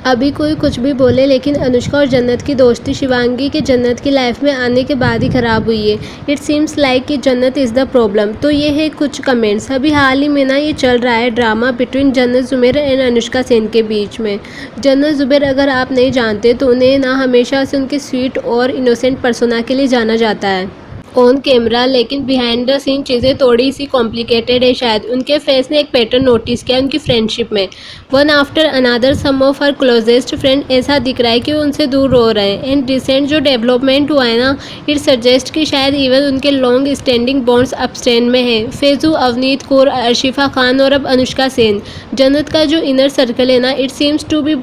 अभी कोई कुछ भी बोले, लेकिन अनुष्का और जन्नत की दोस्ती शिवांगी के जन्नत की लाइफ में आने के बाद ही ख़राब हुई है। इट सीम्स लाइक कि जन्नत इज़ द प्रॉब्लम। तो ये है कुछ कमेंट्स। अभी हाल ही में ना ये चल रहा है ड्रामा बिटवीन जन्नत ज़ुबैर एंड अनुष्का सेन के बीच में। जन्नत ज़ुबैर अगर आप नहीं जानते तो उन्हें ना हमेशा से उनके स्वीट और इनोसेंट पर्सोना के लिए जाना जाता है ऑन कैमरा, लेकिन बिहाइंड द सीन चीज़ें थोड़ी सी कॉम्प्लिकेटेड है। शायद उनके फेस ने एक पैटर्न नोटिस किया उनकी फ्रेंडशिप में। One after another some of her closest friend ऐसा दिख रहा है कि वो उनसे दूर हो रहे हैं। एंड रिसेंट जो डेवलपमेंट हुआ है ना, इट सजेस्ट कि शायद इवन उनके लॉन्ग स्टैंडिंग बॉन्ड्स अपस्टैंड में है। फैजू, अवनीत कौर, अर्शिफा खान और अब अनुष्का सेन। जन्नत का जो इनर सर्कल है ना, it seems to be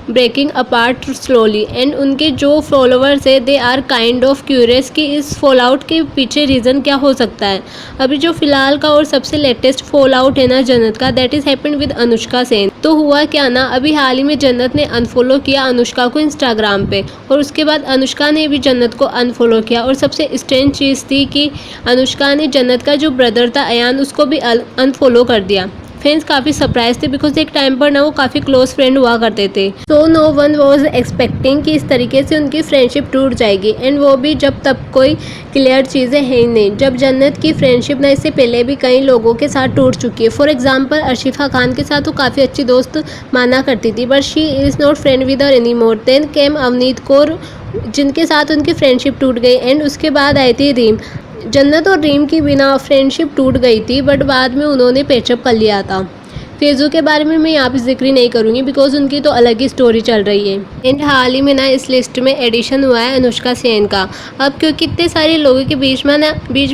breaking apart slowly. And उनके जो फॉलोअर्स है they are kind of curious कि इस फॉल आउट के पीछे रीज़न क्या हो सकता है। अभी जो फिलहाल का और सबसे लेटेस्ट फॉल आउट है ना जन्नत का, that is happened with Anushka Sen. तो हुआ क्या ना, अभी हाल ही में जन्नत ने अनफॉलो किया अनुष्का को इंस्टाग्राम पे, और उसके बाद अनुष्का ने भी जन्नत को अनफॉलो किया। और सबसे स्ट्रेंज चीज़ थी कि अनुष्का ने जन्नत का जो ब्रदर था अयान, उसको भी अनफॉलो कर दिया। फैंस काफ़ी सरप्राइज थे बिकॉज एक टाइम पर ना वो काफ़ी क्लोज फ्रेंड हुआ करते थे। So no one was expecting कि इस तरीके से उनकी फ्रेंडशिप टूट जाएगी, एंड वो भी जब तब कोई क्लियर चीज़ें हैं ही नहीं। जब जन्नत की फ्रेंडशिप ना इससे पहले भी कई लोगों के साथ टूट चुकी है। फॉर एग्जाम्पल अर्शिफा खान के साथ वो काफ़ी अच्छी दोस्त माना करती थी, but she is not friend with her any more. Then came Avneet Kaur, जिनके साथ उनकी फ्रेंडशिप टूट गई। एंड उसके बाद आई थी रीम। जन्नत और रीम की बिना फ्रेंडशिप टूट गई थी, बट बाद में उन्होंने पैचअप कर लिया था। फैजू के बारे में मैं यहाँ पे जिक्र नहीं करूँगी बिकॉज उनकी तो अलग ही स्टोरी चल रही है। एंड हाल ही में ना इस लिस्ट में एडिशन हुआ है अनुष्का सेन का। अब क्योंकि इतने सारे लोगों के बीच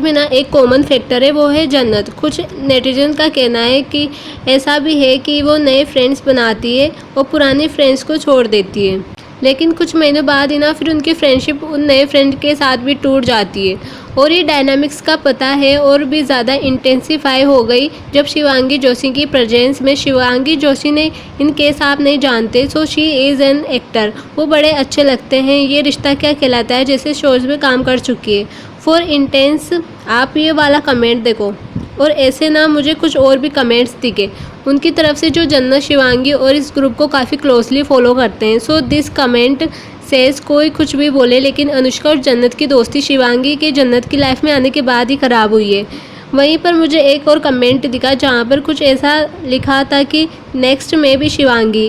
में ना एक कॉमन फैक्टर है, वो है जन्नत। कुछ नेटिजन का कहना है कि ऐसा भी है कि वो नए फ्रेंड्स बनाती है और पुराने फ्रेंड्स को छोड़ देती है, लेकिन कुछ महीनों बाद ही ना फिर उनकी फ्रेंडशिप उन नए फ्रेंड के साथ भी टूट जाती है। और ये डायनामिक्स का पता है और भी ज़्यादा इंटेंसिफाई हो गई जब शिवांगी जोशी की प्रेजेंस में। शिवांगी जोशी ने, इन केस आप नहीं जानते, so she is an actor. वो बड़े अच्छे लगते हैं। ये रिश्ता क्या कहलाता है जैसे शोज़ में काम कर चुकी है। फॉर इंटेंस, आप ये वाला कमेंट देखो। और ऐसे ना मुझे कुछ और भी कमेंट्स दिखे उनकी तरफ से जो जन्नत, शिवांगी और इस ग्रुप को काफ़ी क्लोजली फॉलो करते हैं। सो दिस कमेंट सेज कोई कुछ भी बोले, लेकिन अनुष्का और जन्नत की दोस्ती शिवांगी के जन्नत की लाइफ में आने के बाद ही ख़राब हुई है। वहीं पर मुझे एक और कमेंट दिखा जहाँ पर कुछ ऐसा लिखा था कि नेक्स्ट में भी शिवांगी।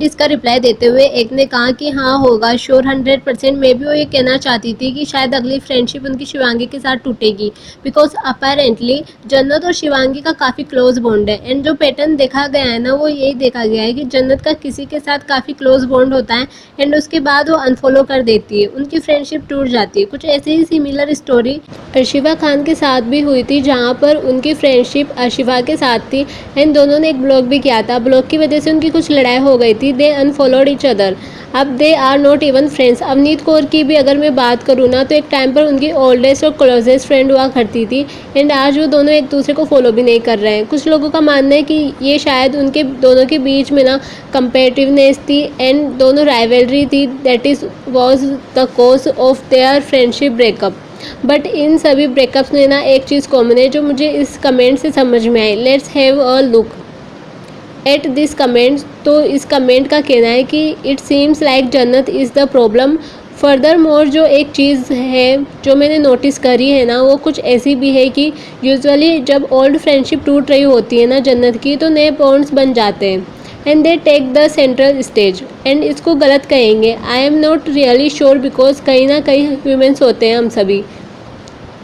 इसका रिप्लाई देते हुए एक ने कहा कि हाँ होगा श्योर 100%। मैं भी वो ये कहना चाहती थी कि शायद अगली फ्रेंडशिप उनकी शिवांगी के साथ टूटेगी बिकॉज अपेरेंटली जन्नत और शिवांगी का काफ़ी क्लोज बॉन्ड है। एंड जो पैटर्न देखा गया है ना, वो यही देखा गया है कि जन्नत का किसी के साथ काफ़ी क्लोज बॉन्ड होता है एंड उसके बाद वो अनफॉलो कर देती है, उनकी फ्रेंडशिप टूट जाती है। कुछ ऐसे ही सिमिलर स्टोरी अर्शिफा खान के साथ भी हुई थी, जहाँ पर उनकी फ्रेंडशिप अर्शिफा के साथ थी एंड दोनों ने एक ब्लॉग भी किया था। ब्लॉग की वजह से उनकी कुछ लड़ाई हो गई थी। They unfollowed each other. अब they are not even friends. Avneet Kaur की भी अगर मैं बात करूँ ना, तो एक टाइम पर उनकी ओल्डेस्ट और क्लोजेस्ट फ्रेंड हुआ करती थी एंड आज वो दोनों एक दूसरे को फॉलो भी नहीं कर रहे हैं। कुछ लोगों का मानना है कि ये शायद उनके दोनों के बीच में ना कंपेटिवनेस थी एंड दोनों राइवलरी थी, that is was the cause of their friendship breakup. But in सभी ब्रेकअप्स में ना एक चीज़ कॉमन है जो मुझे इस कमेंट से समझ में आई। Let's have a look at this comment. तो इस कमेंट का कहना है कि it seems like Jannat is the problem. Further more जो एक चीज़ है जो मैंने नोटिस करी है ना, वो कुछ ऐसी भी है कि यूजुअली जब ओल्ड फ्रेंडशिप टूट रही होती है ना जन्नत की, तो नए बॉन्ड्स बन जाते हैं and they take the central stage. And इसको गलत कहेंगे, I am not really sure because कहीं ना कहीं ह्यूमन्स होते हैं हम सभी।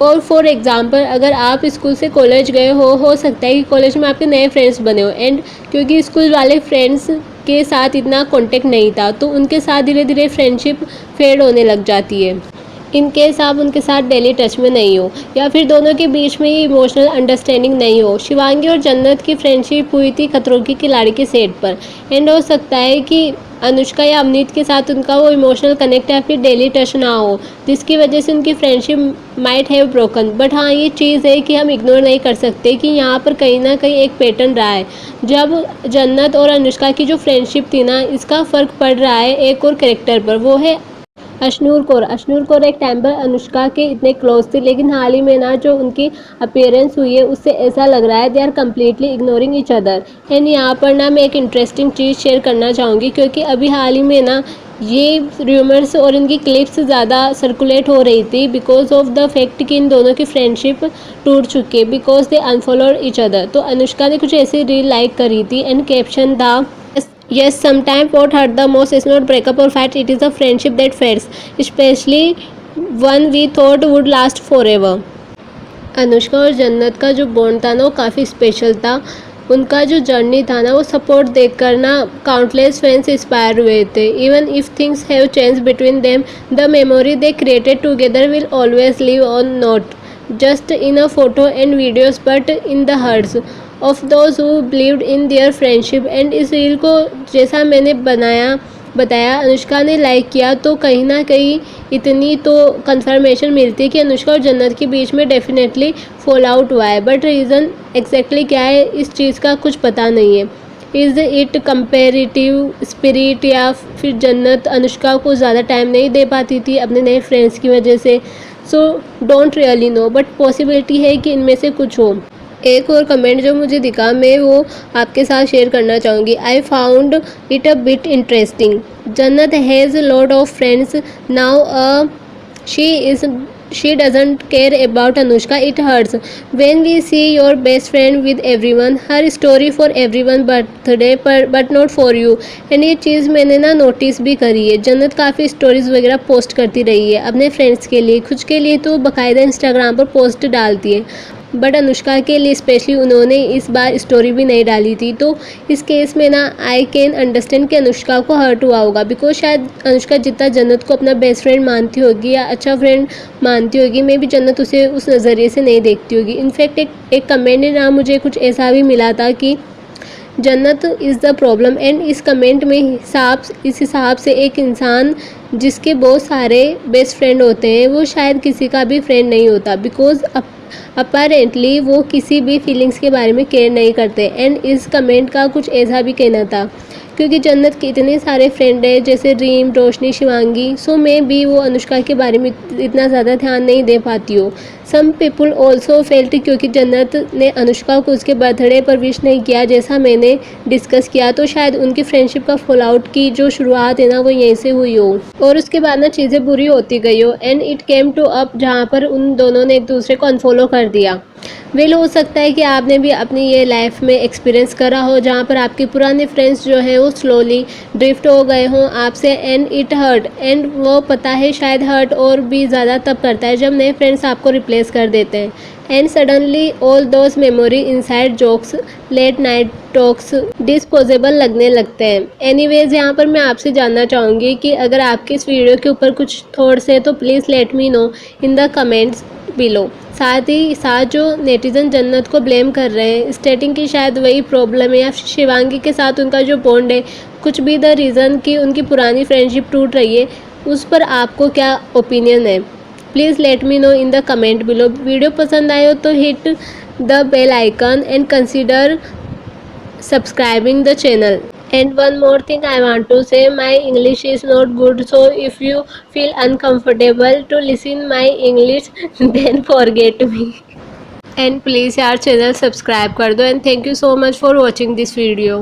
और फॉर एग्ज़ाम्पल अगर आप स्कूल से कॉलेज गए हो सकता है कि कॉलेज में आपके नए फ्रेंड्स बने हो एंड क्योंकि स्कूल वाले फ्रेंड्स के साथ इतना कांटेक्ट नहीं था, तो उनके साथ धीरे धीरे फ्रेंडशिप फेड होने लग जाती है। इन केस आप उनके साथ डेली टच में नहीं हो या फिर दोनों के बीच में ही इमोशनल अंडरस्टैंडिंग नहीं हो। शिवांगी और जन्नत की फ्रेंडशिप हुई थी खतरों की खिलाड़ी के सेट पर एंड हो सकता है कि अनुष्का या अवनीत के साथ उनका वो इमोशनल कनेक्ट या फिर डेली टच ना हो, जिसकी वजह से उनकी friendship might have broken. But हाँ, ये चीज़ है कि हम इग्नोर नहीं कर सकते कि यहाँ पर कहीं ना कहीं एक पैटर्न रहा है। जब जन्नत और अनुष्का की जो फ्रेंडशिप थी ना, इसका फ़र्क पड़ रहा है एक और कैरेक्टर पर, वो है अश्नूर कौर एक टाइम पर अनुष्का के इतने क्लोज थी, लेकिन हाल ही में ना जो उनकी अपीयरेंस हुई है उससे ऐसा लग रहा है they are completely ignoring each other. And यहाँ पर ना मैं एक इंटरेस्टिंग चीज़ शेयर करना चाहूँगी, क्योंकि अभी हाल ही में ना ये र्यूमर्स और इनकी क्लिप्स ज़्यादा सर्कुलेट हो रही थी बिकॉज ऑफ द फैक्ट कि इन दोनों की फ्रेंडशिप टूट चुकी है because they unfollowed each other. तो अनुष्का ने कुछ ऐसी रील लाइक करी थी एंड कैप्शन था, yes, sometimes what hurt the most is not breakup or fight, it is the friendship that fades, especially one we thought would last forever। Anushka और जन्नत का जो बॉन्ड था ना वो काफ़ी स्पेशल था। उनका जो जर्नी था ना वो सपोर्ट देखकर ना काउंटलेस फैंस इंस्पायर हुए थे। Even if things have change between them, the memory they created together will always live on, not just in a photo and videos but in the hearts of those who believed in their friendship. And इस reel को जैसा मैंने बताया अनुष्का ने like किया तो कहीं ना कहीं इतनी तो कंफर्मेशन मिलती है कि अनुष्का और जन्नत के बीच में डेफिनेटली फॉल आउट हुआ है, बट रीज़न एग्जैक्टली क्या है इस चीज़ का कुछ पता नहीं है। इज़ इट कंपेरेटिव स्पिरिट या फिर जन्नत अनुष्का को ज़्यादा टाइम नहीं दे पाती थी अपने नए फ्रेंड्स की वजह से। So don't really know, but possibility है कि इनमें से कुछ हो। एक और कमेंट जो मुझे दिखा मैं वो आपके साथ शेयर करना चाहूँगी। I found it a bit interesting. Jannat has lot of friends now, she doesn't care about Anushka. It hurts when we see your best friend with everyone, her story for everyone birthday but not for you। And ये चीज़ मैंने ना notice भी करी है। जन्नत काफ़ी stories वगैरह post करती रही है अपने फ्रेंड्स के लिए, खुद के लिए तो बाकायदा इंस्टाग्राम पर पोस्ट डालती है, बट अनुष्का के लिए स्पेशली उन्होंने इस बार स्टोरी भी नहीं डाली थी। तो इस केस में ना आई कैन अंडरस्टैंड कि अनुष्का को हर्ट हुआ होगा बिकॉज शायद अनुष्का जितना जन्नत को अपना बेस्ट फ्रेंड मानती होगी या अच्छा फ्रेंड मानती होगी, मे भी जन्नत उसे उस नज़रिए से नहीं देखती होगी। इनफैक्ट एक कमेंट में ना मुझे कुछ ऐसा भी मिला था कि जन्नत इज़ द प्रॉब्लम। एंड इस कमेंट में इस हिसाब से एक इंसान जिसके बहुत सारे बेस्ट फ्रेंड होते हैं वो शायद किसी का भी फ्रेंड नहीं होता बिकॉज अपारेंटली वो किसी भी फीलिंग्स के बारे में केयर नहीं करते। एंड इस कमेंट का कुछ ऐसा भी कहना था क्योंकि जन्नत के इतने सारे फ्रेंड हैं जैसे रीम, रोशनी, शिवांगी, सो मैं भी वो अनुष्का के बारे में इतना ज़्यादा ध्यान नहीं दे पाती हो। सम पीपल ऑल्सो फेल्ट क्योंकि जन्नत ने अनुष्का को उसके बर्थडे पर विश नहीं किया जैसा मैंने डिस्कस किया, तो शायद उनकी फ्रेंडशिप का फॉल आउट की जो शुरुआत है ना वो यहीं से हुई हो और उसके बाद ना चीज़ें बुरी होती गई हो and it came to up जहाँ पर उन दोनों ने एक दूसरे को अनफॉलो कर दिया। वेल हो सकता है कि आपने भी अपनी ये लाइफ में एक्सपीरियंस करा हो जहाँ पर आपके पुराने फ्रेंड्स जो हैं वो स्लोली ड्रिफ्ट हो गए हों आपसे एंड इट हर्ट। एंड वो पता है शायद हर्ट और भी ज़्यादा तब करता है जब नए फ्रेंड्स आपको रिप्लेस कर देते हैं and suddenly all those memory inside jokes, late night talks disposable लगने लगते हैं। एनीवेज यहाँ पर मैं आपसे जानना चाहूँगी कि अगर आपके इस वीडियो के ऊपर कुछ थॉट्स हैं तो please let me know in the comments below. साथ ही साथ जो नेटिजन जन्नत को ब्लेम कर रहे हैं स्टेटिंग की शायद वही प्रॉब्लम है या शिवांगी के साथ उनका जो बॉन्ड है कुछ भी द रीज़न कि उनकी पुरानी फ्रेंडशिप टूट रही है, उस पर आपको क्या ओपिनियन है please let me know in the comment below. Video पसंद आए हो तो hit the bell icon and consider subscribing the channel. And one more thing I want to say, my English is not good, so if you feel uncomfortable to listen my English then forget me and please यार channel subscribe कर दो। and thank you so much for watching this video।